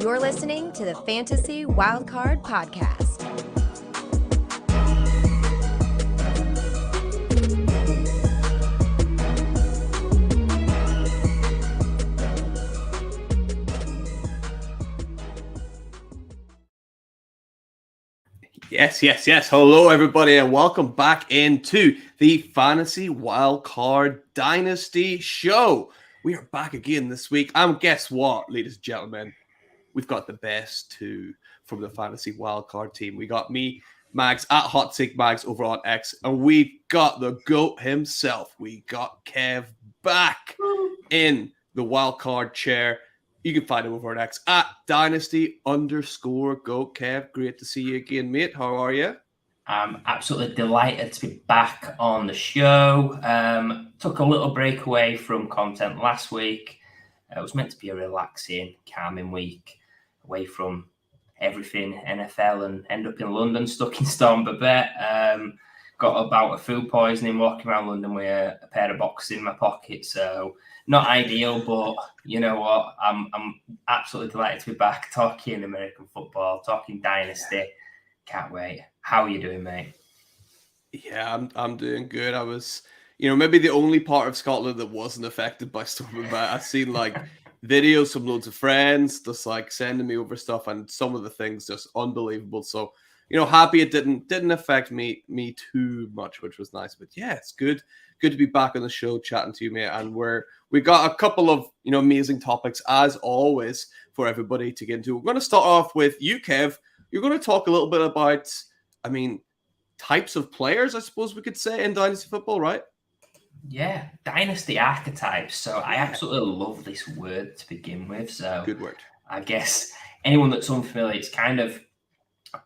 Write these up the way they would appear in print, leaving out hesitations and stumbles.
You're listening to the Fantasy Wildcard Podcast. Yes. Hello, everybody, and welcome back into the Fantasy Wildcard Dynasty Show. We are back again this week. And guess what, ladies and gentlemen? We've got the best two from the Fantasy Wildcard team. We got me, Mags, at Hot Take Mags over on X, and we got the GOAT himself. We got Kev back in the wildcard chair. You can find him over on X at Dynasty_GOAT. Kev, great to see you again, mate. How are you? I'm absolutely delighted to be back on the show. Took a little break away from content last week. It was meant to be a relaxing, calming week away from everything NFL and end up in London, stuck in Storm Babette. Got about a food poisoning walking around London with a pair of boxes in my pocket. So not ideal, but you know what? I'm absolutely delighted to be back talking American football, talking Dynasty. Can't wait. How are you doing, mate? Yeah, I'm doing good. I was, maybe the only part of Scotland that wasn't affected by Storm Babette. I've seen videos from loads of friends just sending me over stuff, and some of the things just unbelievable. So, happy it didn't affect me too much, which was nice. But yeah, it's good to be back on the show chatting to you, mate. And we got a couple of amazing topics as always for everybody to get into. We're going to start off with you, Kev. You're going to talk a little bit about, types of players, I suppose we could say, in Dynasty football, right? Yeah, Dynasty Archetypes. So I absolutely love this word to begin with. So good word. I guess anyone that's unfamiliar, it's kind of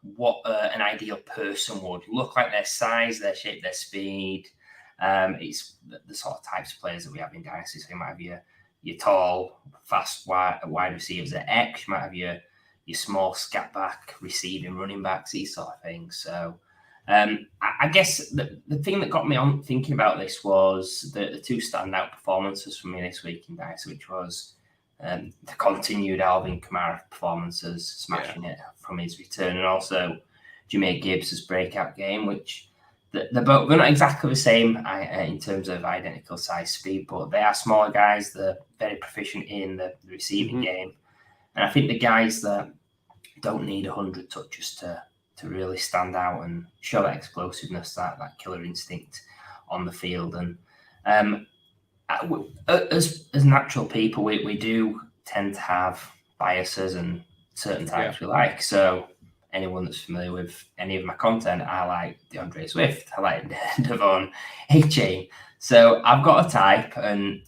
what an ideal person would look like, their size, their shape, their speed. It's the sort of types of players that we have in Dynasty. So you might have your tall, fast wide receivers at X. You might have your small scat back, receiving running backs, these sort of things. So I guess the thing that got me on thinking about this was the two standout performances for me this week in Dynasty, which was the continued Alvin Kamara performances, smashing it from his return, and also Jahmyr Gibbs' breakout game, which they're not exactly the same in terms of identical size speed, but they are smaller guys. They're very proficient in the receiving game. And I think the guys that don't need 100 touches to really stand out and show that explosiveness, that killer instinct on the field. And as natural people, we do tend to have biases and certain types we like. So anyone that's familiar with any of my content, I like DeAndre Swift, I like Devon A-Chain. So I've got a type, and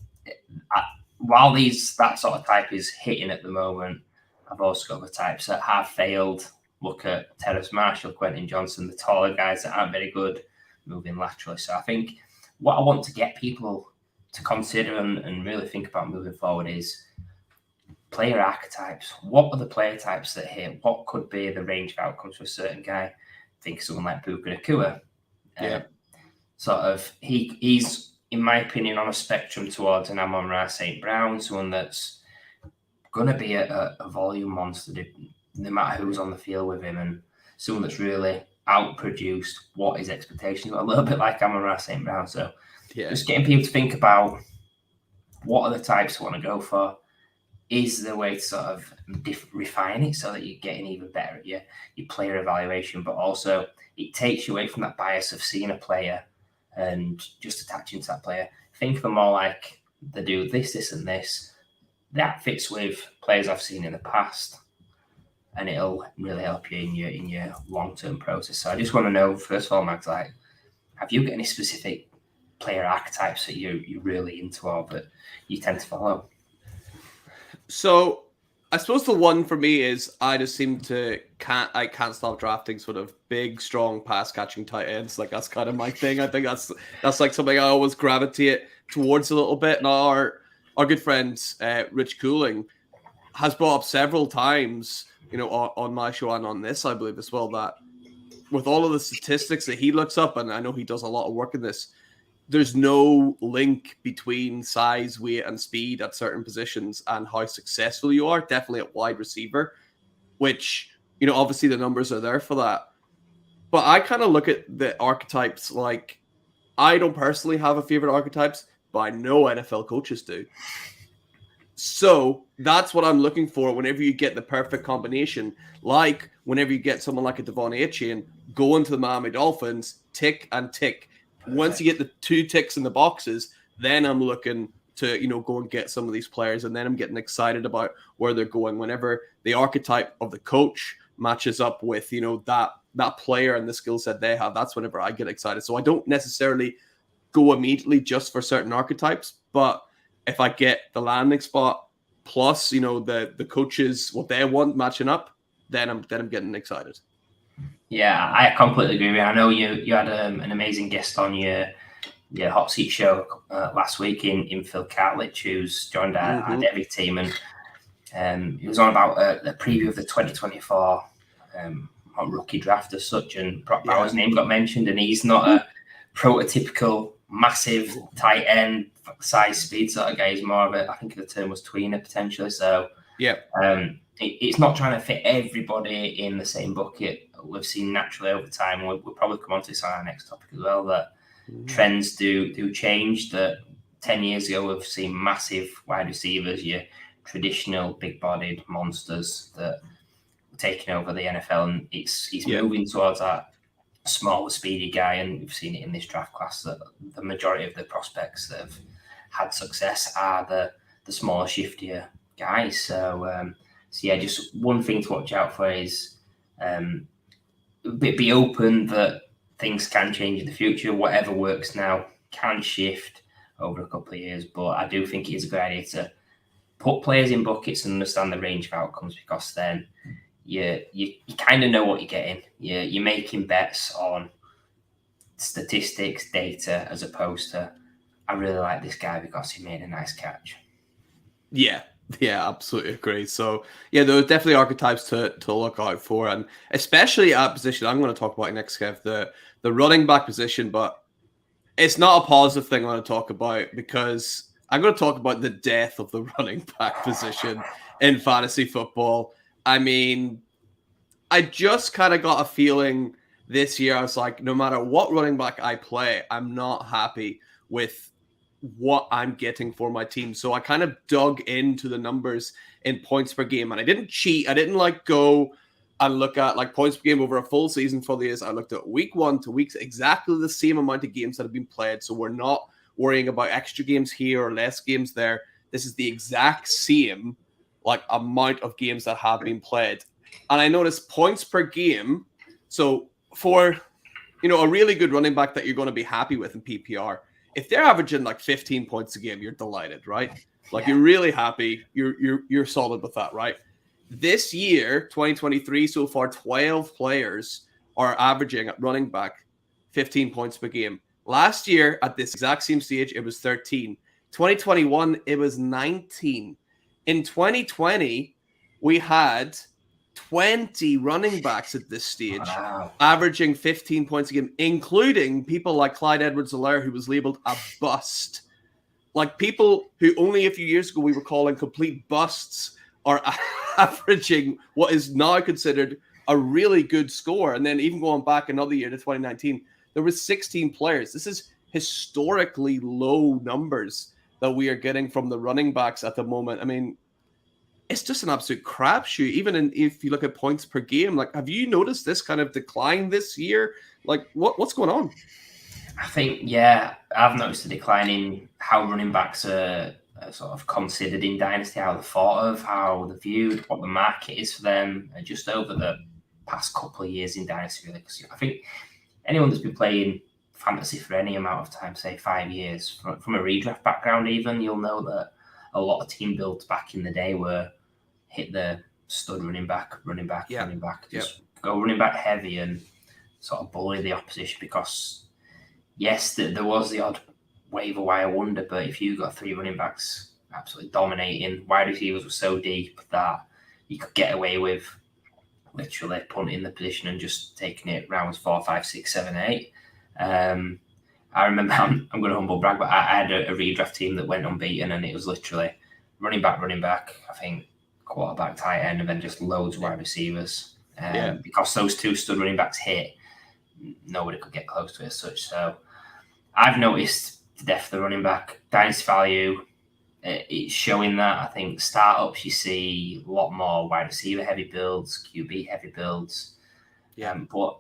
while that sort of type is hitting at the moment, I've also got the types that have failed. Look at Terrace Marshall, Quentin Johnson, the taller guys that aren't very good moving laterally. So I think what I want to get people to consider and really think about moving forward is player archetypes. What are the player types that hit? What could be the range of outcomes for a certain guy? Think of someone like Puka Nacua. He's, in my opinion, on a spectrum towards an Amon-Ra St. Brown, someone that's going to be a volume monster no matter who's on the field with him, and someone that's really outproduced what his expectations were, a little bit like Amon-Ra St. Brown. So just getting people to think about what are the types I want to go for. Is the way to sort of refine it so that you're getting even better at your player evaluation, but also it takes you away from that bias of seeing a player and just attaching to that player. Think of them more like they do this, and this. That fits with players I've seen in the past, and it'll really help you in your long-term process. So I just want to know, first of all, Max, have you got any specific player archetypes that you're really into or that you tend to follow? So I suppose the one for me is I just seem to can't stop drafting sort of big, strong pass catching tight ends. That's kind of my thing. I think that's something I always gravitate towards a little bit. Now our good friend Rich Cooling has brought up several times, on my show and on this, I believe as well, that with all of the statistics that he looks up, and I know he does a lot of work in this, there's no link between size, weight, and speed at certain positions and how successful you are. Definitely at wide receiver, which, obviously the numbers are there for that. But I kind of look at the archetypes like, I don't personally have a favorite archetypes, but I know NFL coaches do. So that's what I'm looking for whenever you get the perfect combination. Like whenever you get someone like a Devon Achane going to the Miami Dolphins, tick and tick. Perfect. Once you get the 2 ticks in the boxes, then I'm looking to, go and get some of these players. And then I'm getting excited about where they're going. Whenever the archetype of the coach matches up with, that player and the skill set they have, that's whenever I get excited. So I don't necessarily go immediately just for certain archetypes, but if I get the landing spot plus, the coaches, what they want matching up, then I'm getting excited. Yeah, I completely agree with you. I know you had an amazing guest on your hot seat show last week in Phil Cartledge, who's joined our Devy team, and he was on about the preview of the 2024 rookie draft as such, and Brock Bowers' name got mentioned, and he's not a prototypical massive tight end size speed sort of guy. He's more of a, I think the term was tweener potentially. So it's not trying to fit everybody in the same bucket. We've seen naturally over time. We'll probably come on to this on our next topic as well, that trends do change. That 10 years ago we've seen massive wide receivers, your traditional big-bodied monsters that were taking over the NFL, and he's moving towards that smaller, speedy guy, and we've seen it in this draft class that the majority of the prospects that have had success are the smaller, shiftier guys. So just one thing to watch out for is be open that things can change in the future. Whatever works now can shift over a couple of years, but I do think it is a good idea to put players in buckets and understand the range of outcomes, because then you kind of know what you're getting. You're making bets on statistics, data, as opposed to, I really like this guy because he made a nice catch. Yeah, absolutely agree. So, there are definitely archetypes to look out for, and especially at position. I'm going to talk about next, Kev, the running back position, but it's not a positive thing I want to talk about, because I'm going to talk about the death of the running back position in fantasy football. I mean, I just kind of got a feeling this year. I was like, no matter what running back I play, I'm not happy with what I'm getting for my team. So I kind of dug into the numbers in points per game, and I didn't cheat. I didn't go and look at points per game over a full season for the years. I looked at week 1 to weeks, exactly the same amount of games that have been played. So we're not worrying about extra games here or less games there. This is the exact same amount of games that have been played. And I noticed points per game. So for, a really good running back that you're going to be happy with in PPR, if they're averaging 15 points a game, you're delighted, right? You're really happy. You're solid with that, right? This year, 2023, so far, 12 players are averaging at running back 15 points per game. Last year, at this exact same stage, it was 13. 2021, it was 19. In 2020, we had 20 running backs at this stage, averaging 15 points a game, including people like Clyde Edwards-Helaire, who was labeled a bust. People who only a few years ago we were calling complete busts are averaging what is now considered a really good score. And then even going back another year to 2019, there was 16 players. This is historically low numbers that we are getting from the running backs at the moment. I mean, it's just an absolute crapshoot. Even if you look at points per game, have you noticed this kind of decline this year? What's going on? I think, I've noticed a decline in how running backs are sort of considered in Dynasty, how they're thought of, how they're viewed, what the market is for them, just over the past couple of years in Dynasty, really. Because I think anyone that's been playing fantasy for any amount of time, say 5 years, from a redraft background even, you'll know that a lot of team builds back in the day were hit the stud running back, just go running back heavy and sort of bully the opposition, because yes, there was the odd waiver wire wonder, but if you got 3 running backs absolutely dominating, wide receivers were so deep that you could get away with literally punting the position and just taking it rounds 4, 5, 6, 7, 8. I remember, I'm going to humble brag, but I had a redraft team that went unbeaten, and it was literally running back, I think quarterback, tight end, and then just loads of wide receivers. Because those two stud running backs hit, nobody could get close to it as such. So I've noticed the depth of the running back, dynasty value, it's showing that. I think startups, you see a lot more wide receiver heavy builds, QB heavy builds. But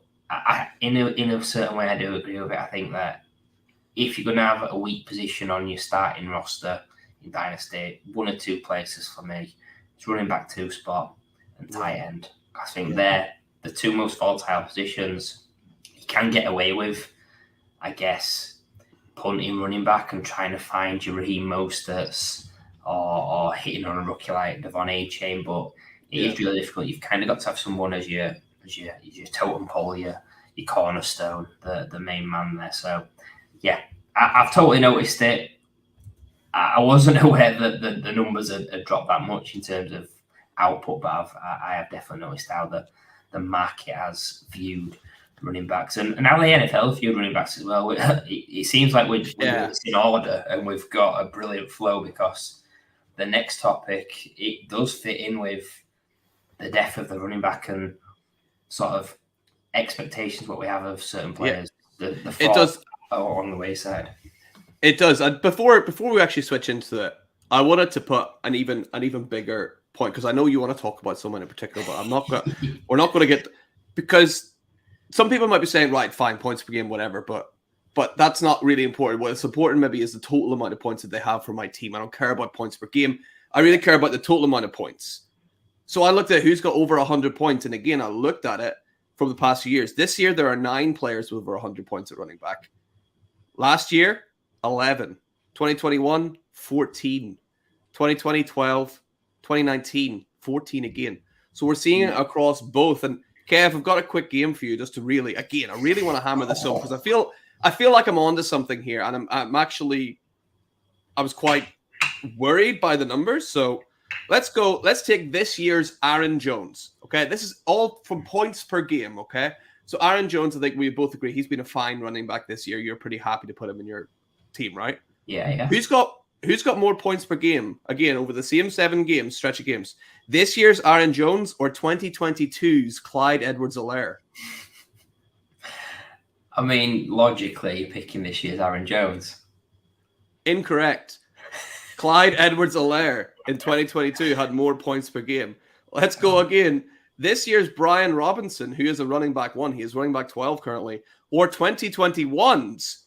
in a certain way, I do agree with it. I think that if you're going to have a weak position on your starting roster in Dynasty, one or two places for me, it's running back 2 spot and tight end. I think they're the two most volatile positions. You can get away with, I guess, punting running back and trying to find your Raheem Mosterts or hitting on a rookie like Devon A-Chain, but it is really difficult. You've kind of got to have someone as your totem pole, your cornerstone, the main man there. So, I've totally noticed it. I wasn't aware that the numbers had dropped that much in terms of output, but I have definitely noticed how the market has viewed running backs and how the NFL viewed running backs as well. It seems like we're in order, and we've got a brilliant flow, because the next topic, it does fit in with the depth of the running back and sort of expectations what we have of certain players. The it does on the wayside. It does. And before we actually switch into it, I wanted to put an even bigger point, because I know you want to talk about someone in particular, but we're not going to get, because some people might be saying, right, fine, points per game, whatever, but that's not really important. What's important maybe is the total amount of points that they have for my team. I don't care about points per game. I really care about the total amount of points. So I looked at who's got over 100 points, and again, I looked at it from the past few years. This year, there are 9 players with over 100 points at running back. Last year, 11. 2021, 14. 2020, 12. 2019, 14 again. So we're seeing it across both. And Kev, I've got a quick game for you just to really, again, I really want to hammer this home, because I feel like I'm onto something here, and I'm actually, I was quite worried by the numbers. So let's take this year's Aaron Jones. Okay, this is all from points per game. Okay, so Aaron Jones, I think we both agree he's been a fine running back this year. You're pretty happy to put him in your team, right? Yeah. Who's got more points per game again over the same 7 games, stretch of games? This year's Aaron Jones or 2022's Clyde Edwards-Helaire? I mean, logically, picking this year's Aaron Jones. Incorrect. Clyde Edwards-Helaire in 2022 had more points per game. Let's go again. This year's Bijan Robinson, who is a running back 1, he is running back 12 currently, or 2021's,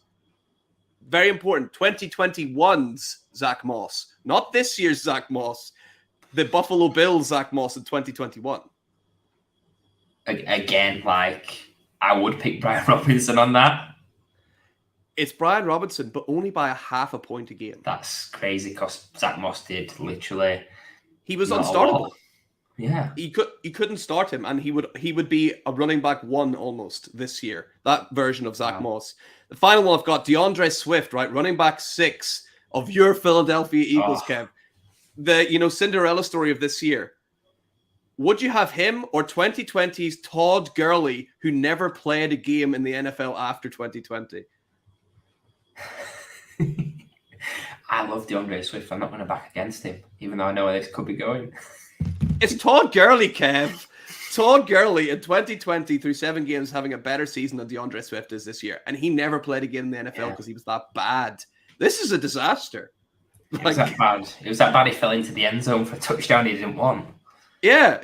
very important, 2021's Zach Moss. Not this year's Zach Moss, the Buffalo Bills Zach Moss in 2021. Again, I would pick Bijan Robinson on that. It's Bijan Robinson, but only by a half a point a game. That's crazy, because Zach Moss did literally. He was unstartable. Yeah, you couldn't start him, and he would be a running back 1 almost this year. That version of Zach Moss. The final one I've got, DeAndre Swift, right, running back 6 of your Philadelphia Eagles, Kev. The Cinderella story of this year. Would you have him or 2020's Todd Gurley, who never played a game in the NFL after 2020? I love DeAndre Swift. I'm not going to back against him, even though I know where this could be going. It's Todd Gurley, Kev. Todd Gurley in 2020 through 7 games having a better season than DeAndre Swift is this year. And he never played again in the NFL because he was that bad. This is a disaster. It was that bad. It was that bad he fell into the end zone for a touchdown he didn't want. Yeah,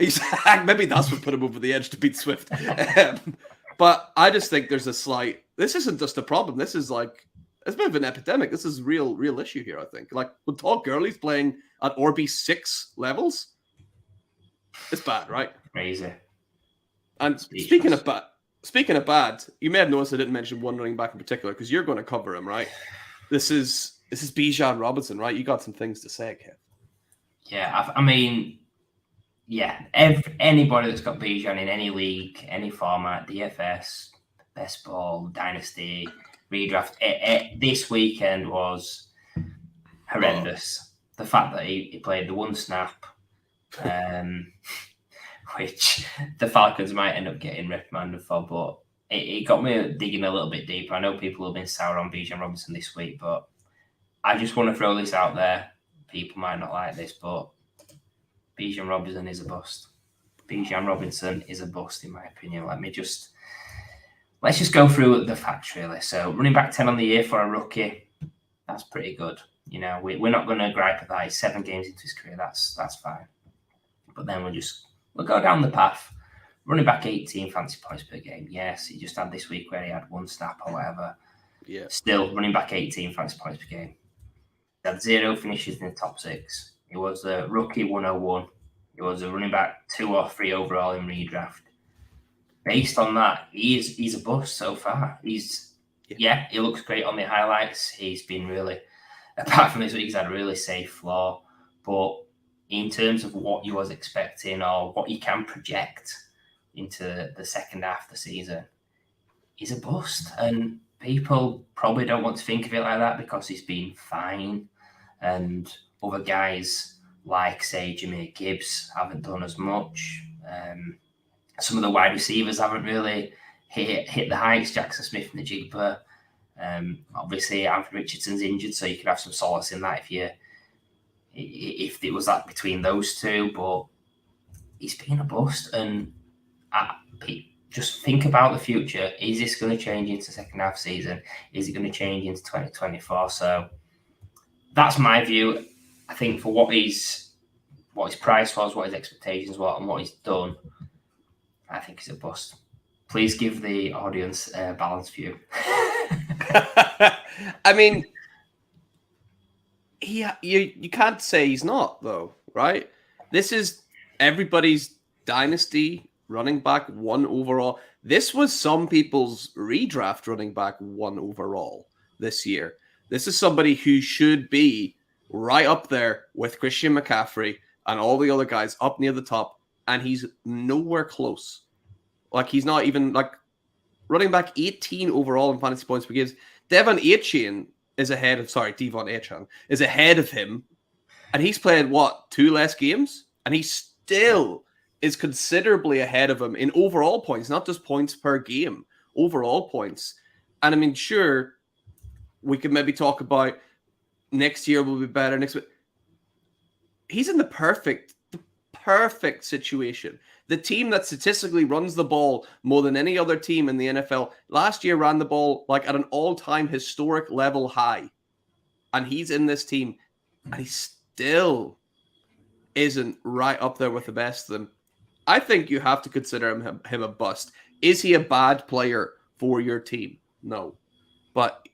maybe that's what put him over the edge to beat Swift. But I just think there's a slight... This isn't just a problem. This is it's a bit of an epidemic. This is a real issue here, I think. When Todd Gurley's playing at RB6 levels, it's bad, right? Crazy. And speaking of bad, you may have noticed I didn't mention one running back in particular, because you're going to cover him, right? This is Bijan Robinson, right? You got some things to say, Kev. Yeah, I mean, anybody that's got Bijan in any league, any format, DFS, best ball, dynasty, redraft, this weekend was horrendous. The fact that he played the 1 snap, which the Falcons might end up getting reprimanded for, but it got me digging a little bit deeper. I know people have been sour on Bijan Robinson this week, but I just want to throw this out there. People might not like this, but Bijan Robinson is a bust. Bijan Robinson is a bust, in my opinion. Let's just go through the facts, really. So, running back 10 on the year for a rookie, that's pretty good. You know, we're not going to gripe at that. He's 7 games into his career. That's fine. But then we'll go down the path. Running back 18 fantasy points per game. Yes, he just had this week where he had 1 snap or whatever. Yeah. Still, running back 18 fantasy points per game. He had 0 finishes in the top 6. He was a rookie 101. He was a running back 2 or 3 overall in redraft. Based on that, he's a bust so far. He looks great on the highlights. He's been really, apart from this week, he's had a really safe floor. But in terms of what you was expecting or what you can project into the second half of the season, he's a bust. And people probably don't want to think of it like that because he's been fine. And other guys like, say, Jahmyr Gibbs haven't done as much. Some of the wide receivers haven't really hit the heights. Jackson Smith and Najigba. Obviously, Anthony Richardson's injured, so you could have some solace in that if it was that between those two. But he's been a bust, and just think about the future. Is this going to change into second half season? Is it going to change into 2024? So that's my view. I think for what his price was, what his expectations were, and what he's done, I think he's a bust. Please give the audience a balanced view. I mean, you can't say he's not, though, right? This is everybody's dynasty running back 1 overall. This was some people's redraft running back 1 overall this year. This is somebody who should be right up there with Christian McCaffrey and all the other guys up near the top, and he's nowhere close. Like, he's not even, like, running back 18 overall in fantasy points per game. Devon Achane is ahead of him, and he's played, 2 less games? And he still is considerably ahead of him in overall points, not just points per game, overall points. And I mean, sure, we could maybe talk about next year will be better. He's in the perfect situation. The team that statistically runs the ball more than any other team in the NFL last year ran the ball like at an all-time historic level high. And he's in this team, and he still isn't right up there with the best of them. I think you have to consider him a bust. Is he a bad player for your team? No. But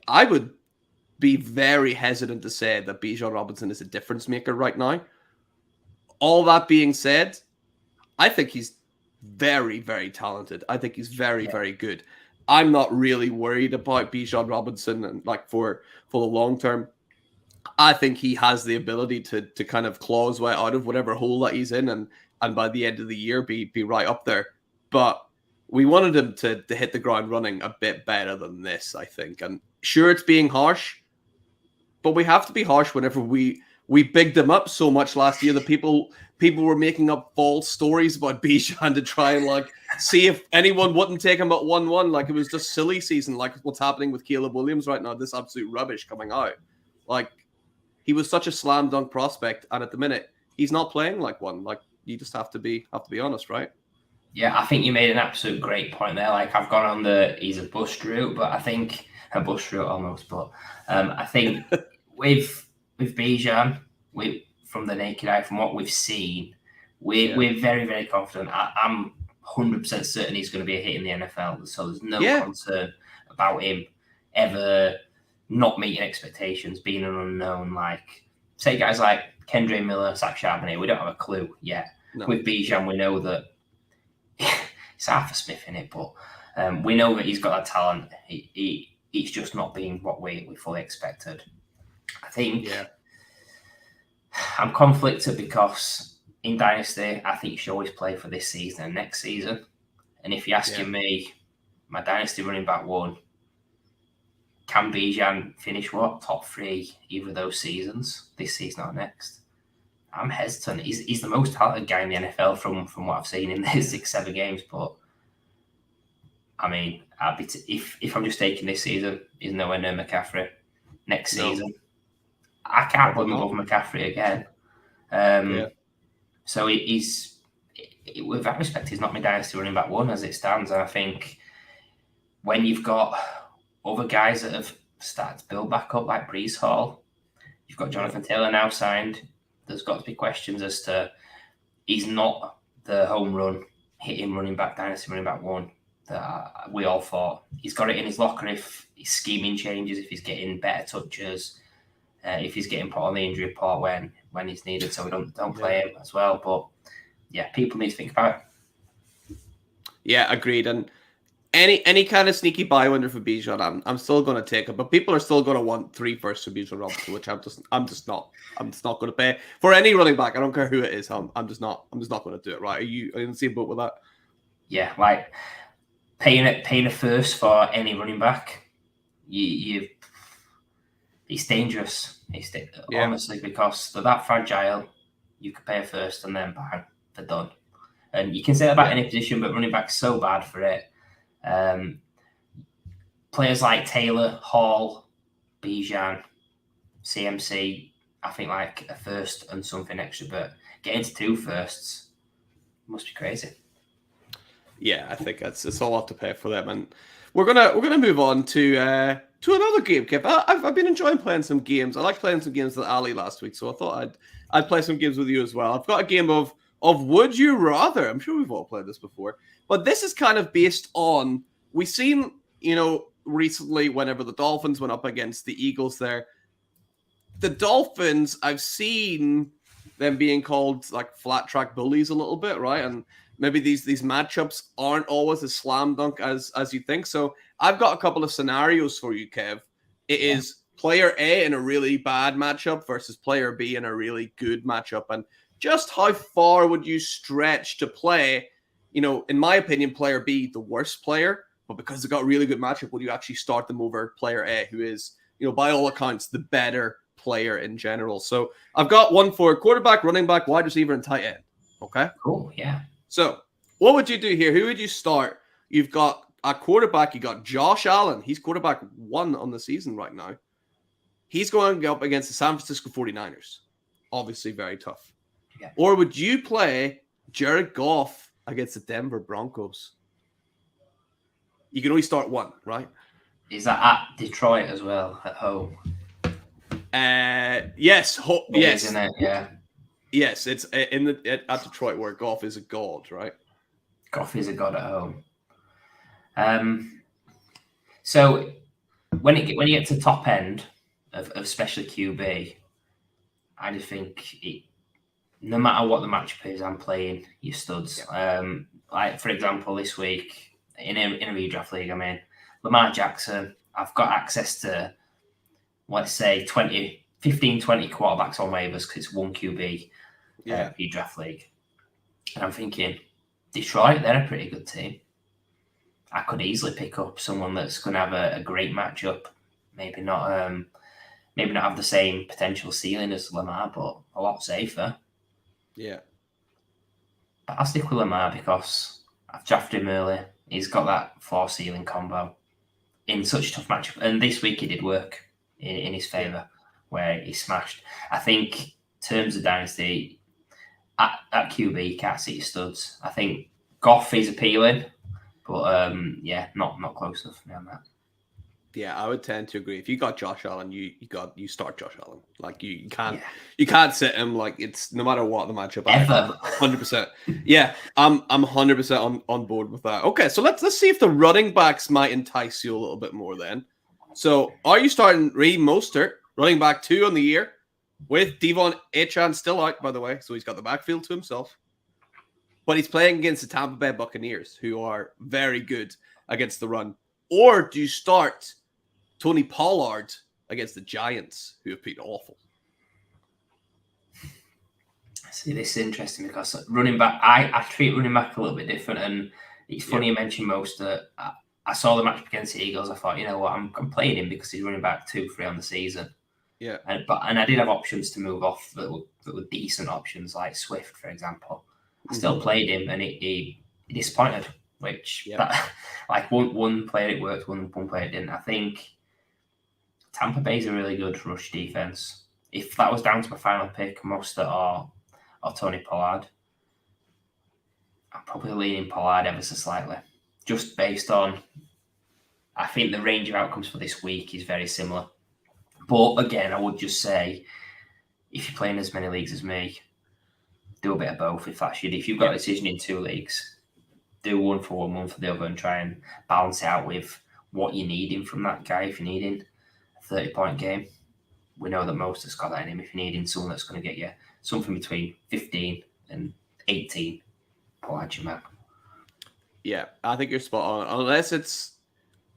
I would be very hesitant to say that Bijan Robinson is a difference maker right now. All that being said, I think he's very, very talented. I think he's very, very good. I'm not really worried about Bijan Robinson and like for the long term. I think he has the ability to kind of claw his way out of whatever hole that he's in and by the end of the year be right up there. But we wanted him to hit the ground running a bit better than this, I think. And sure, it's being harsh, but we have to be harsh whenever we bigged him up so much last year that people were making up false stories about Bijan to try and like see if anyone wouldn't take him at 1-1. Like it was just silly season, like what's happening with Caleb Williams right now. This absolute rubbish coming out. Like he was such a slam dunk prospect, and at the minute he's not playing like one. Like you just have to be honest, right? Yeah, I think you made an absolute great point there. Like I've gone on he's a bust route, but I think a bust route almost. But I think with Bijan, from the naked eye, from what we've seen, we're very, very confident. I'm 100% certain he's going to be a hit in the NFL. So there's no concern about him ever not meeting expectations, being an unknown. Like, say guys like Kendre Miller, Zach Charbonnet, we don't have a clue yet. No. With Bijan, we know that it's Arthur Smith in it, but we know that he's got that talent. He's just not being what we fully expected. I think I'm conflicted because in Dynasty, I think you should always play for this season and next season. And if you're asking me, my Dynasty running back 1, can Bijan finish top 3 either of those seasons, this season or next? I'm hesitant. He's the most talented guy in the NFL from what I've seen in the 6-7 games, but I mean, if I'm just taking this season, he's nowhere near McCaffrey. Next season, I can't put him above McCaffrey again. So he's, with that respect, he's not my dynasty running back one as it stands. And I think when you've got other guys that have started to build back up, like Breece Hall, you've got Jonathan Taylor now signed. There's got to be questions as to he's not the home run hitting running back, dynasty running back one that we all thought. He's got it in his locker if his scheming changes, if he's getting better touches, if he's getting put on the injury report when he's needed, so we don't play him as well. But yeah, people need to think about it. Yeah, agreed. And any kind of sneaky buy winner for Bijan, I'm still going to take it. But people are still going to want 3 firsts for Bijan Robinson, which I'm just not going to pay for any running back. I don't care who it is. I'm just not going to do it. Right? Are you in the same boat with that? Yeah, like paying a first for any running back, it's dangerous. Honestly, because they're that fragile. You could pay a first and then bang, they're done. And you can say that about any position, but running back's so bad for it. Players like Taylor, Hall, Bijan, CMC, I think like a first and something extra, but getting to 2 firsts must be crazy. Yeah, I think it's a lot to pay for them, and we're gonna move on to another game, Kev. I've been enjoying playing some games. I like playing some games with Ali last week, so I thought I'd play some games with you as well. I've got a game of Would You Rather. I'm sure we've all played this before, but this is kind of based on, we've seen, recently whenever the Dolphins went up against the Eagles there, the Dolphins, I've seen them being called like flat track bullies a little bit, right? And maybe these matchups aren't always as slam dunk as you think. So I've got a couple of scenarios for you, Kev. It is player A in a really bad matchup versus player B in a really good matchup. And just how far would you stretch to play, in my opinion, player B, the worst player, but because they've got a really good matchup, would you actually start them over player A, who is, by all accounts, the better player in general? So I've got one for quarterback, running back, wide receiver, and tight end. Okay? Cool, yeah. So what would you do here? Who would you start? You've got a quarterback. You got Josh Allen. He's quarterback 1 on the season right now. He's going to go up against the San Francisco 49ers. Obviously very tough. Yeah. Or would you play Jared Goff against the Denver Broncos? You can only start 1, right? Is that at Detroit as well, at home? Yes. Yes. Isn't it? Yeah. Yes, it's at Detroit, where Goff is a god, right? Goff is a god at home. So when you get to the top end of especially QB, I just think no matter what the matchup is, I'm playing your studs. Yeah. Like for example, this week in a redraft league, I mean, Lamar Jackson. I've got access to, let's say, 15, 20 quarterbacks on waivers because it's 1 QB. Redraft league, and I'm thinking Detroit, they're a pretty good team. I could easily pick up someone that's going to have a great matchup. Maybe not have the same potential ceiling as Lamar, but a lot safer. Yeah, but I'll stick with Lamar because I've drafted him early. He's got that 4 ceiling combo in such a tough matchup, and this week he did work in his favor where he smashed. I think in terms of dynasty, at QB, you can't see your studs. I think Goff is appealing, but not close enough for me on that. Yeah, I would tend to agree. If you got Josh Allen, you start Josh Allen. Like you can't sit him. Like it's no matter what the matchup. Ever. 100%. Yeah, I'm 100% on board with that. Okay, so let's see if the running backs might entice you a little bit more. Then, so are you starting Raheem Mostert, running back 2 on the year? With Devon Achane still out, by the way, so he's got the backfield to himself. But he's playing against the Tampa Bay Buccaneers, who are very good against the run. Or do you start Tony Pollard against the Giants, who have been awful? See, this is interesting because running back, I treat running back a little bit different. And it's funny you mentioned Mostert. I saw the match against the Eagles. I thought, you know what, I'm playing him because he's running back 2-3 on the season. Yeah, and I did have options to move off that were decent options, like Swift, for example. I still played him, and he disappointed. which Yep. that, like one player it worked, one player it didn't. I think Tampa Bay's a really good rush defense. If that was down to my final pick, Mostert or Tony Pollard, I'm probably leaning Pollard ever so slightly, just based on, I think the range of outcomes for this week is very similar. But again, I would just say, if you're playing as many leagues as me, do a bit of both. If you've got a decision in 2 leagues, do one for one for the other, and try and balance it out with what you're needing from that guy. If you're needing a 30-point game, we know that most has got that in him. If you're needing someone that's going to get you something between 15 and 18, Pollard your man. Yeah, I think you're spot on. Unless it's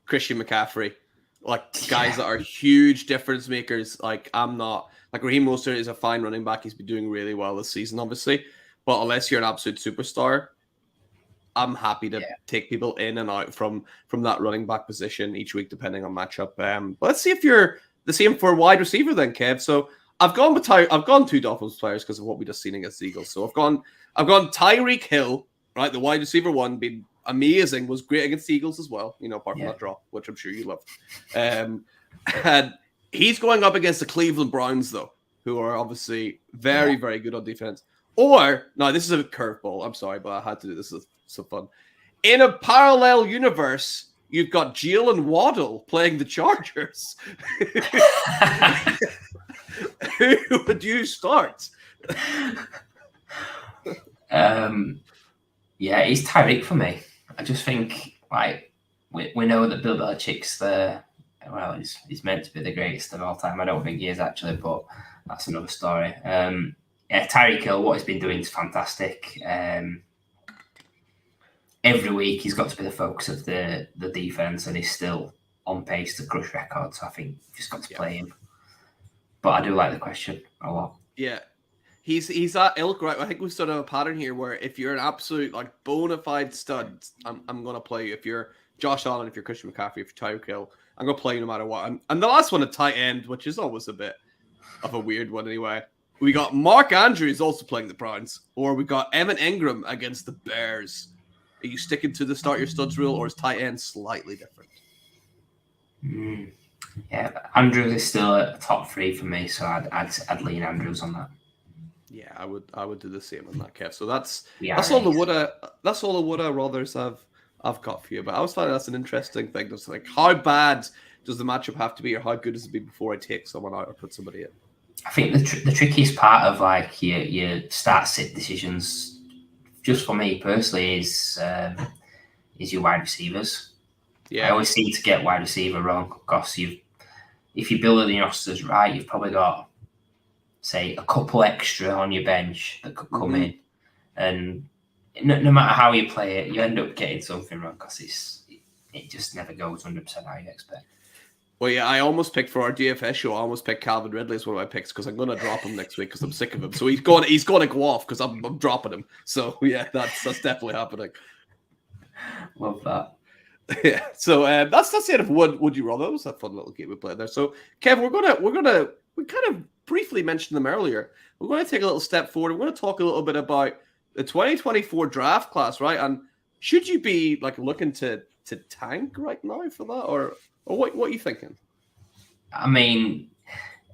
Christian McCaffrey, like guys that are huge difference makers. Like I'm not, like Raheem Mostert is a fine running back. He's been doing really well this season, obviously. But unless you're an absolute superstar, I'm happy to take people in and out from that running back position each week, depending on matchup. But let's see if you're the same for wide receiver then, Kev. So I've gone 2 Dolphins players because of what we just seen against the Eagles. So I've gone Tyreek Hill, right? The wide receiver one being amazing, was great against the Eagles as well, apart from that drop, which I'm sure you loved. And he's going up against the Cleveland Browns, though, who are obviously very, very good on defense. Or, no, this is a curveball. I'm sorry, but I had to do this. It's so fun. In a parallel universe, you've got Jalen Waddle playing the Chargers. Who would you start? Yeah, it's Tyreek for me. I just think, like, we know that Bill Belichick's he's meant to be the greatest of all time. I don't think he is, actually, but that's another story. Tyreek Hill, what he's been doing is fantastic. Every week he's got to be the focus of the defense, and he's still on pace to crush records. So I think you've just got to play him. But I do like the question a lot. Yeah. He's that ilk, right? I think we've sort of a pattern here where if you're an absolute bona fide stud, I'm gonna play you. If you're Josh Allen, if you're Christian McCaffrey, if you're Tyreek Hill, I'm gonna play you no matter what. And the last one, a tight end, which is always a bit of a weird one anyway. We got Mark Andrews also playing the Browns, or we got Evan Ingram against the Bears. Are you sticking to the start your studs rule, or is tight end slightly different? Yeah, Andrews is still a top 3 for me, so I'd lean Andrews on that. Yeah, I would do the same on that, Kev. So that's all the would I rathers I've got for you. But I was finding that's an interesting thing. Just like, how bad does the matchup have to be, or how good does it be before I take someone out or put somebody in? I think the trickiest part of your start sit decisions, just for me personally, is your wide receivers. Yeah, I always seem to get wide receiver wrong because if you're building your rosters right, you've probably got, say, a couple extra on your bench that could come in, and no matter how you play it, you end up getting something wrong because it just never goes 100% how you expect. Well, yeah, I almost picked for our DFS show. I almost picked Calvin Ridley as one of my picks because I'm going to drop him next week because I'm sick of him. So he's going to go off because I'm dropping him. So yeah, that's definitely happening. Love that. Yeah. So that's the end of would you rather. That was a fun little game we played there. So Kev, we kind of briefly mentioned them earlier. We're going to take a little step forward. We're going to talk a little bit about the 2024 draft class, right? And should you be looking to tank right now for that, or what are you thinking? I mean,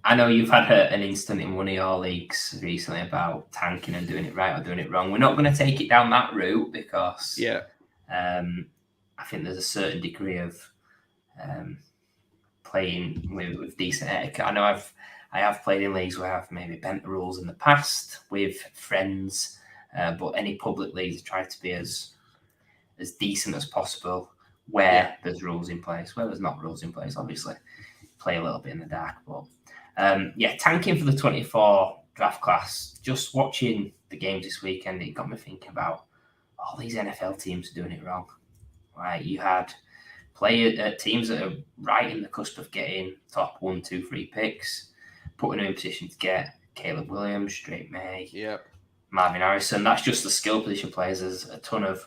I know you've had an instant in one of your leagues recently about tanking and doing it right or doing it wrong. We're not going to take it down that route because I think there's a certain degree of playing with decent etiquette. I know I have played in leagues where I've maybe bent the rules in the past with friends, but any public leagues try to be as decent as possible where there's rules in place. Where there's not rules in place, obviously, play a little bit in the dark. But tanking for the 24 draft class, just watching the games this weekend, it got me thinking about all these NFL teams are doing it wrong. Right, you had teams that are right in the cusp of getting top 1, 2, 3 picks, putting them in position to get Caleb Williams, Drake May, Marvin Harrison. That's just the skill position players. There's a ton of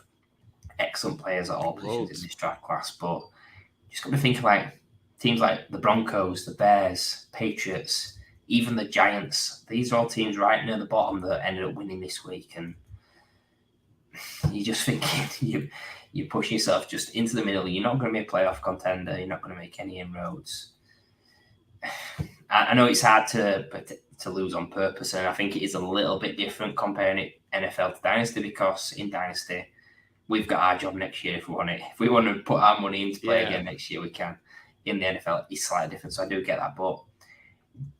excellent players at all positions in this draft class, but you just got to think about teams like the Broncos, the Bears, Patriots, even the Giants. These are all teams right near the bottom that ended up winning this week, and you're just thinking you're pushing yourself just into the middle. You're not going to be a playoff contender. You're not going to make any inroads. I know it's hard to lose on purpose, and I think it is a little bit different comparing it NFL to Dynasty, because in Dynasty, we've got our job next year if we want it. If we want to put our money into play again next year, we can. In the NFL, it's slightly different, so I do get that. But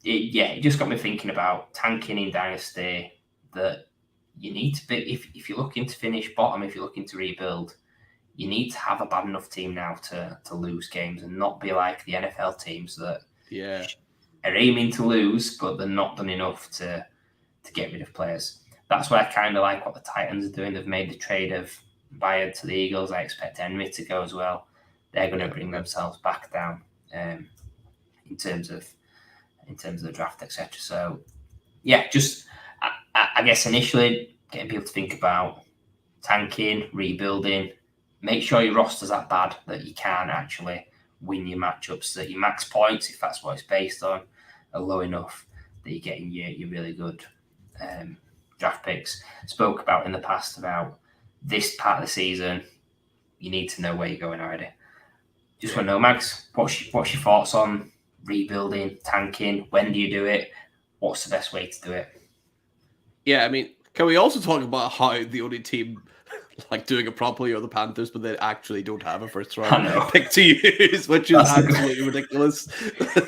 it just got me thinking about tanking in Dynasty, that you need to be, if you're looking to finish bottom, if you're looking to rebuild, you need to have a bad enough team now to lose games and not be like the NFL teams that are aiming to lose, but they're not done enough to get rid of players. That's why I kind of like what the Titans are doing. They've made the trade of Bayard to the Eagles. I expect Henry to go as well. They're going to bring themselves back down in terms of the draft, etc. So, yeah, just I guess initially getting people to think about tanking, rebuilding. Make sure your roster's that bad that you can actually win your matchups, that your max points, if that's what it's based on, are low enough that you're getting your really good draft picks. Spoke about in the past about this part of the season, you need to know where you're going already. Just want to know, Max, what's your thoughts on rebuilding, tanking? When do you do it? What's the best way to do it? Yeah, I mean, can we also talk about how the only team like doing it properly are the Panthers, but they actually don't have a first round pick to use, which is absolutely ridiculous.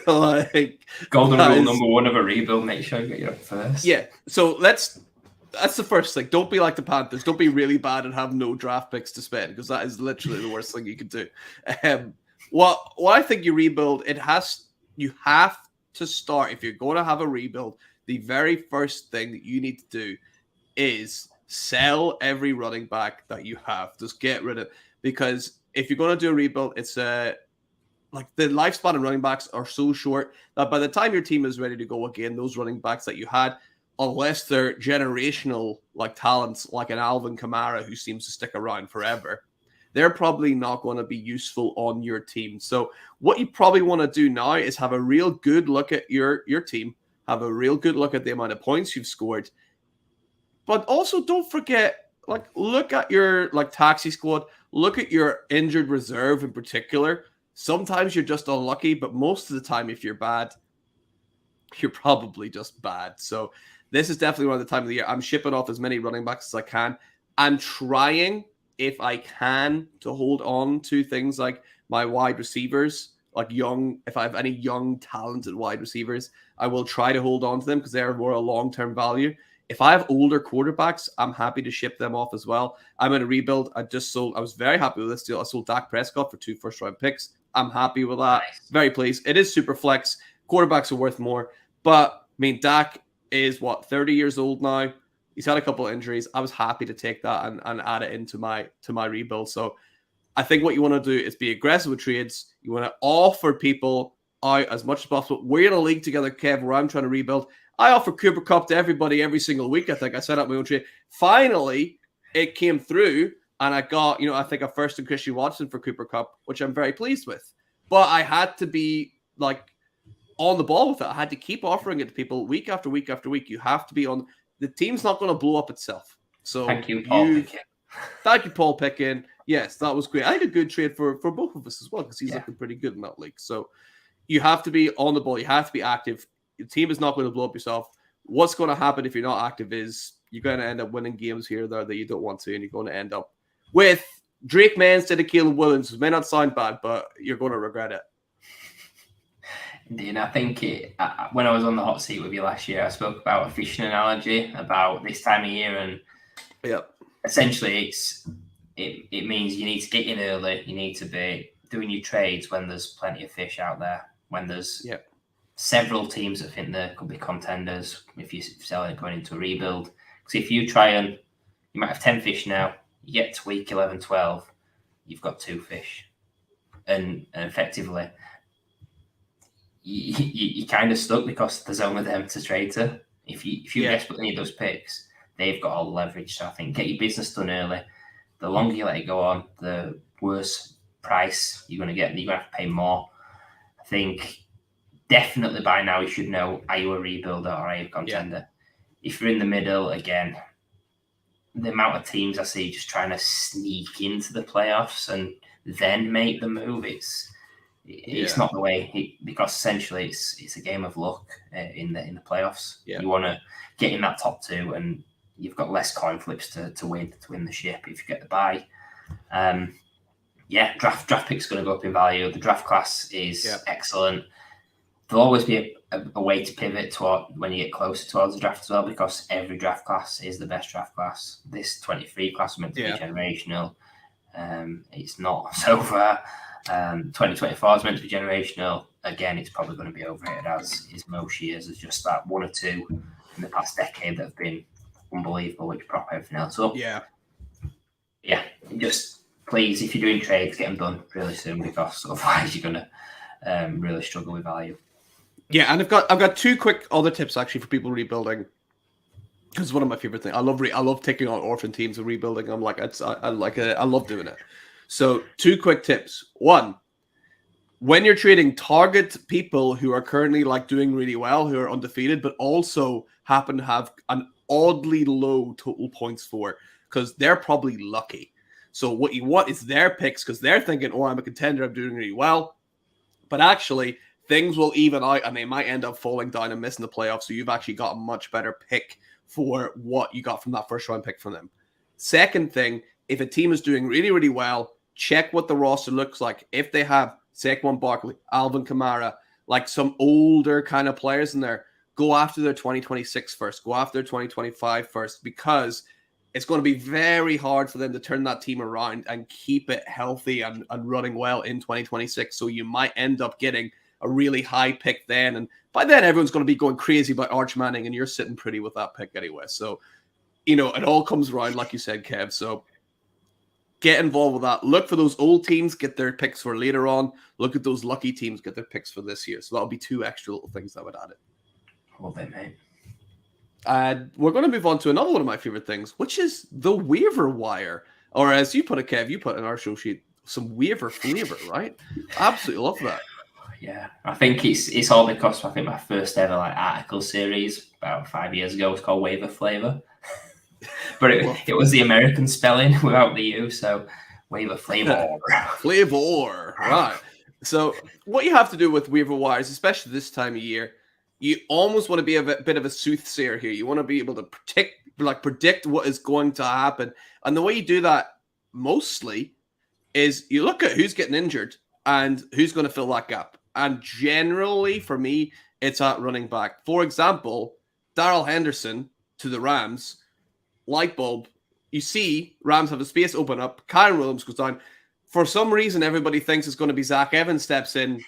Like, golden rule number one of a rebuild: make sure you get your first. Yeah, so that's the first thing. Don't be like the Panthers. Don't be really bad and have no draft picks to spend, because that is literally the worst thing you can do. What I think you rebuild, you have to start, if you're going to have a rebuild, the very first thing that you need to do is sell every running back that you have. Just get rid of it. Because if you're going to do a rebuild, it's like the lifespan of running backs are so short that by the time your team is ready to go again, those running backs that you had, unless they're generational like talents like an Alvin Kamara who seems to stick around forever, they're probably not going to be useful on your team. So what you probably want to do now is have a real good look at your team, have a real good look at the amount of points you've scored. But also don't forget, like, look at your like taxi squad, look at your injured reserve in particular. Sometimes you're just unlucky, but most of the time, if you're bad, you're probably just bad. So this is definitely around the time of the year. I'm shipping off as many running backs as I can. I'm trying, if I can, to hold on to things like my wide receivers, like if I have any young, talented wide receivers, I will try to hold on to them because they're more a long-term value. If I have older quarterbacks, I'm happy to ship them off as well. I'm in a rebuild. I was very happy with this deal. I sold Dak Prescott for 2 first-round picks. I'm happy with that. Nice. Very pleased. It is super flex. Quarterbacks are worth more. But, I mean, Dak is, 30 years old now. He's had a couple of injuries. I was happy to take that and add it into my rebuild. So I think what you want to do is be aggressive with trades. You want to offer people out as much as possible. We're in a league together, Kev, where I'm trying to rebuild. I offer Cooper Kupp to everybody every single week. I think I set up my own trade. Finally, it came through, and I got, I think a first in Christian Watson for Cooper Kupp, which I'm very pleased with. But I had to be like on the ball with it. I had to keep offering it to people week after week after week. You have to be on. The team's not going to blow up itself. So thank you, Paul Pickett. Thank you, Paul Pickett. Yes, that was great. I had a good trade for both of us as well because he's looking pretty good in that league. So you have to be on the ball. You have to be active. Your team is not going to blow up yourself. What's going to happen if you're not active is you're going to end up winning games here or there that you don't want to, and you're going to end up with Drake May instead of Caleb Williams. It may not sound bad, but you're going to regret it. Indeed, I think when I was on the hot seat with you last year, I spoke about a fishing analogy about this time of year, and essentially it means you need to get in early. You need to be doing your trades when there's plenty of fish out there, when there's several teams that think there could be contenders if you're selling it going into a rebuild. Because if you try and you might have 10 fish now, you get to week 11, 12, you've got 2 fish. And effectively, you kind of stuck because there's only them to trade to. If you desperately need those picks, they've got all the leverage. So I think get your business done early. The longer you let it go on, the worse price you're going to get. You're going to have to pay more. I think definitely by now you should know, are you a rebuilder or are you a contender? If you're in the middle, again, the amount of teams I see just trying to sneak into the playoffs and then make the move, it's not the way. Because essentially it's a game of luck in the playoffs. Yeah. You want to get in that top 2, and you've got less coin flips to win the ship if you get the bye. Draft pick's going to go up in value. The draft class is excellent. There'll always be a way to pivot when you get closer towards the draft as well, because every draft class is the best draft class. This 23 class is meant to be generational. It's not so far. 2024 is meant to be generational. Again, it's probably going to be overrated, as is most years. There's just that 1 or 2 in the past decade that have been unbelievable, which prop everything else up. Yeah. Just please, if you're doing trades, get them done really soon, because otherwise you're going to really struggle with value. Yeah, and I've got 2 quick other tips actually for people rebuilding. Because it's one of my favorite things. I love taking on orphan teams and rebuilding. I love doing it. So 2 quick tips. 1, when you're trading, target people who are currently doing really well, who are undefeated, but also happen to have an oddly low total points for, because they're probably lucky. So what you want is their picks, because they're thinking, oh, I'm a contender, I'm doing really well. But actually, things will even out and they might end up falling down and missing the playoffs. So you've actually got a much better pick for what you got from that first round pick from them. Second thing, if a team is doing really, really well, check what the roster looks like. If they have Saquon Barkley, Alvin Kamara, some older kind of players in there, go after their 2026 first. Go after their 2025 first, because it's going to be very hard for them to turn that team around and keep it healthy and running well in 2026. So you might end up getting a really high pick then. And by then, everyone's going to be going crazy about Arch Manning, and you're sitting pretty with that pick anyway. So, it all comes around, like you said, Kev. So get involved with that. Look for those old teams, get their picks for later on. Look at those lucky teams, get their picks for this year. So that'll be 2 extra little things I would add it. Love it, mate. We're going to move on to another one of my favorite things, which is the waiver wire. Or as you put it, Kev, you put in our show sheet, some waiver flavor, right? Absolutely love that. Yeah, I think it's all because I think my first ever article series about 5 years ago was called Waiver Flavour. But it was the American spelling without the U, so Waiver Flavour. Flavor, right. So what you have to do with waiver wires, especially this time of year, you almost want to be a bit of a soothsayer here. You want to be able to predict what is going to happen. And the way you do that mostly is you look at who's getting injured and who's going to fill that gap. And generally, for me, it's at running back. For example, Darrell Henderson to the Rams, light bulb. You see Rams have a space open up. Kyron Williams goes down. For some reason, everybody thinks it's going to be Zach Evans steps in.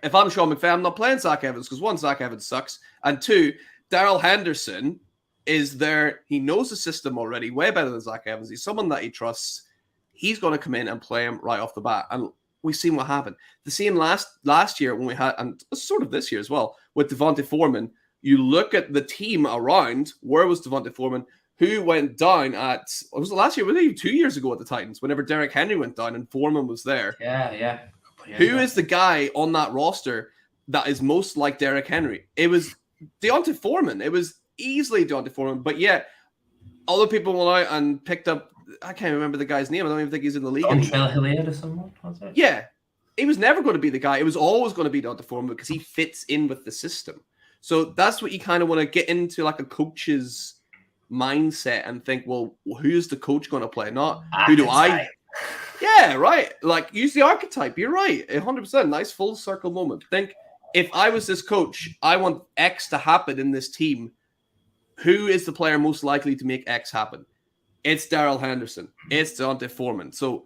If I'm Sean McVay, I'm not playing Zach Evans because 1, Zach Evans sucks. And 2, Darrell Henderson is there. He knows the system already way better than Zach Evans. He's someone that he trusts. He's going to come in and play him right off the bat. And we've seen what happened. The same last year when we had, and sort of this year as well, with Devontae Foreman, you look at the team around, where was Devontae Foreman? Who went down at, was it last year? Was it 2 years ago at the Titans, whenever Derrick Henry went down and Foreman was there? Yeah. Who is the guy on that roster that is most like Derrick Henry? It was Deontay Foreman. It was easily Deontay Foreman, but yet other people went out and picked up, I can't remember the guy's name. I don't even think he's in the league anymore. Hilliard or someone, was it? Yeah. He was never going to be the guy. It was always going to be Deontay Foreman because he fits in with the system. So that's what you kind of want to get into, like a coach's mindset and think, well, who's the coach going to play? Not who do I... Yeah, right. Use the archetype. You're right. 100%. Nice full circle moment. Think, if I was this coach, I want X to happen in this team. Who is the player most likely to make X happen? It's Darrell Henderson. It's Deontay Foreman. So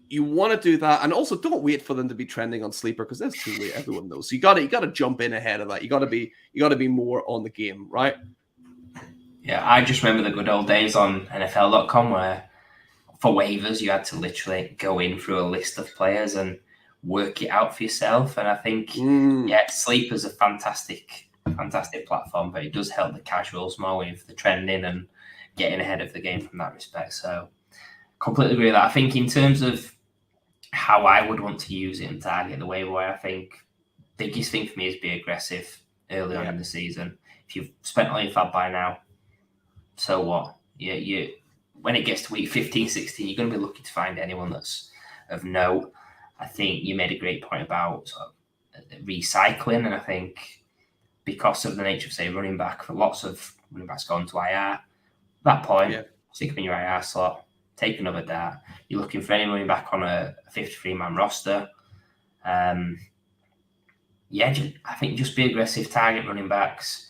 you want to do that, and also don't wait for them to be trending on Sleeper because that's too late. Everyone knows. So you got to jump in ahead of that. You got to be more on the game, right? Yeah, I just remember the good old days on NFL.com where for waivers you had to literally go in through a list of players and work it out for yourself. And I think Sleeper's a fantastic platform, but it does help the casuals more with the trending and getting ahead of the game from that respect. So completely agree with that. I think in terms of how I would want to use it and target the waiver wire, I think biggest thing for me is be aggressive early on in the season. If you've spent all your fab by now, so what? You when it gets to week 15, 16, you're going to be looking to find anyone that's of note. I think you made a great point about sort of recycling, and I think because of the nature of, say, running back, for lots of running backs gone to IR, at that point, stick them in your IR slot, take another dart. You're looking for any running back on a 53-man roster. I think just be aggressive, target running backs.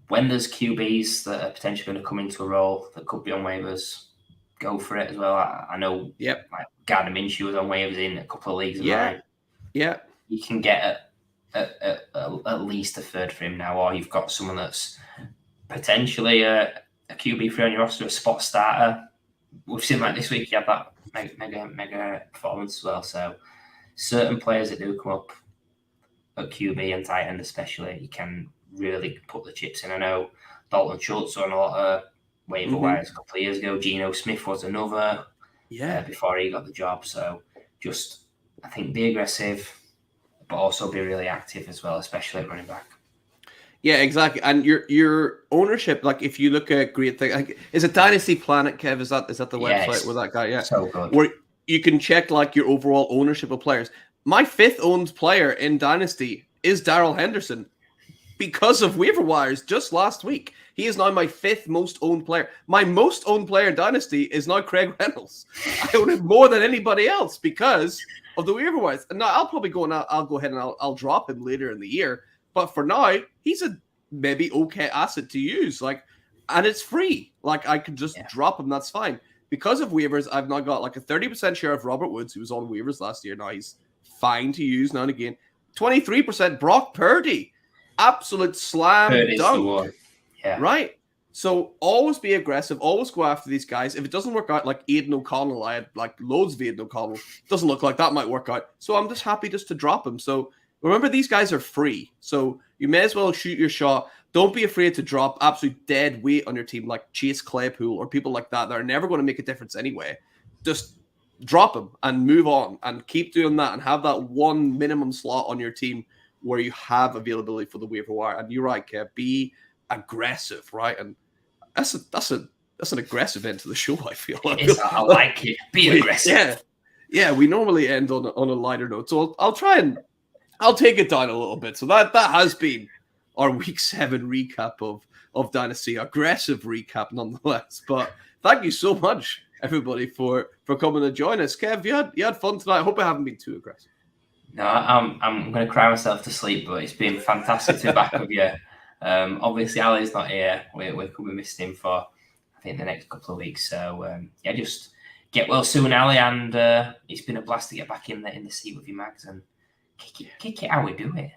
When there's QBs that are potentially going to come into a role that could be on waivers, go for it as well. I know like Gardner Minshew was on waivers in a couple of leagues of mine. Yeah. You can get at least a third for him now, or you've got someone that's potentially a QB3 on your roster, a spot starter. We've seen like this week, you have that mega performance as well. So certain players that do come up at QB and tight end especially, you can really put the chips in. I know Dalton Schultz on a lot of waiver wires a couple of years ago. Geno Smith was another before he got the job. So just, I think, be aggressive, but also be really active as well, especially at running back. Yeah, exactly. And your ownership, like if you look at great thing, like, is it Dynasty Planet, Kev? Is that the website with that guy? Yeah, so good. Where you can check like your overall ownership of players. My 5th owned player in Dynasty is Darrell Henderson because of waiver wires just last week. He is now my 5th most owned player. My most owned player in Dynasty is now Craig Reynolds. I own him more than anybody else because of the waiver wires. And now I'll probably go and I'll go ahead and I'll drop him later in the year. But for now, he's a maybe okay asset to use. Like, and it's free. Like I could just drop him. That's fine. Because of waivers, I've now got like a 30% share of Robert Woods, who was on waivers last year. Now he's fine to use now and again. 23% Brock Purdy. Absolute slam dunk. Yeah. Right? So always be aggressive. Always go after these guys. If it doesn't work out, like Aiden O'Connell, I had like loads of Aiden O'Connell. Doesn't look like that might work out. So I'm just happy just to drop him. So remember, these guys are free. So you may as well shoot your shot. Don't be afraid to drop absolute dead weight on your team like Chase Claypool or people like that are never going to make a difference anyway. Just drop them and move on and keep doing that and have that one minimum slot on your team where you have availability for the waiver wire. And you're right, Kev, be aggressive, right? And that's an aggressive end to the show, I feel. I like it. Be aggressive. Yeah. We normally end on a lighter note. So I'll take it down a little bit. So that has been our week 7 recap of Dynasty. Aggressive recap nonetheless. But thank you so much, everybody, for coming to join us. Kev, you had fun tonight. I hope I haven't been too aggressive. No, I'm going to cry myself to sleep, but it's been fantastic to be back with you. Obviously, Ali's not here. We could be missing him for, I think, the next couple of weeks. So, just get well soon, Ali. And it's been a blast to get back in the seat with you, Mags, and kick it how we do it.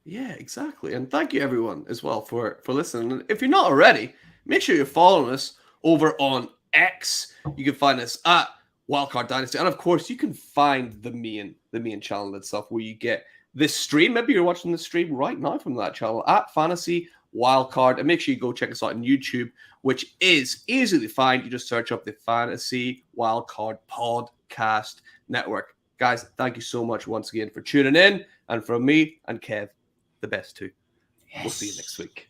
Yeah, exactly. And thank you, everyone, as well, for listening. And if you're not already, make sure you're following us over on X. You can find us at Wildcard Dynasty. And, of course, you can find the main channel itself where you get this stream. Maybe you're watching the stream right now from that channel at Fantasy Wildcard. And make sure you go check us out on YouTube, which is easily found. You just search up the Fantasy Wildcard Podcast Network. Guys, thank you so much once again for tuning in. And from me and Kev, the best too. We'll see you next week.